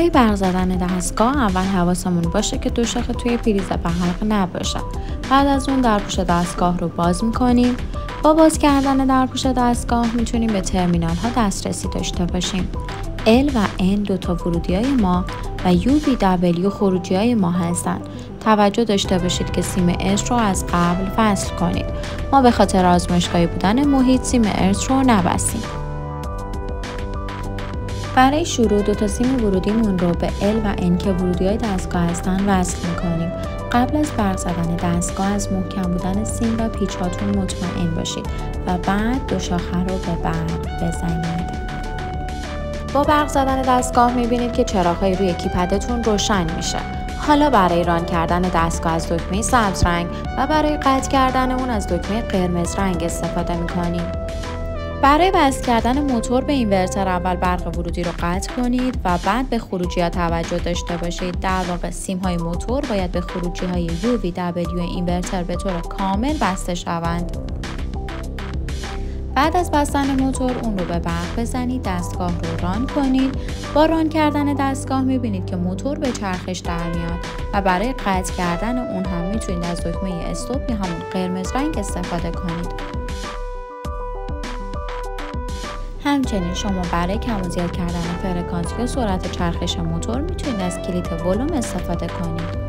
برای برق زدن دستگاه اول حواسمون باشه که دو شاخه توی پریز به حلق نباشه. بعد از اون درپوش دستگاه رو باز میکنیم. با باز کردن درپوش دستگاه میتونیم به ترمینال ها دسترسی داشته باشیم. L و N دوتا ورودی های ما و U و W خروجی های ما هستن. توجه داشته باشید که سیم ارث رو از قبل وصل کنید. ما به خاطر آزمایشگاهی بودن محیط سیم ارث رو نبستیم. برای شروع دوتا سیم ورودیمون رو به L و N که ورودی های دستگاه هستن وصل میکنیم. قبل از برق زدن دستگاه از محکم بودن سیم و پیچ هاتون مطمئن باشید و بعد دو شاخه رو به برق بزنید. با برق زدن دستگاه میبینید که چراغ‌های روی کیپدتون روشن میشه. حالا برای ران کردن دستگاه از دکمه سبز رنگ و برای قطع کردن اون از دکمه قرمز رنگ استفاده میکنیم. برای وصل کردن موتور به اینورتر اول برق ورودی رو قطع کنید و بعد به خروجی ها توجه داشته باشید. در واقع سیم های موتور باید به خروجی های U و W اینورتر به طور کامل بسته شوند. بعد از بستن موتور اون رو به برق بزنید، دستگاه رو ران کنید. با ران کردن دستگاه میبینید که موتور به چرخش در میاد و برای قطع کردن اون هم میتونید از دکمه استاپ یا همون قرمز رنگ استفاده کنید. همچنین شما برای کم و زیاد کردن فرکانس یا سرعت چرخش موتور میتونید از کلیت ولوم استفاده کنید.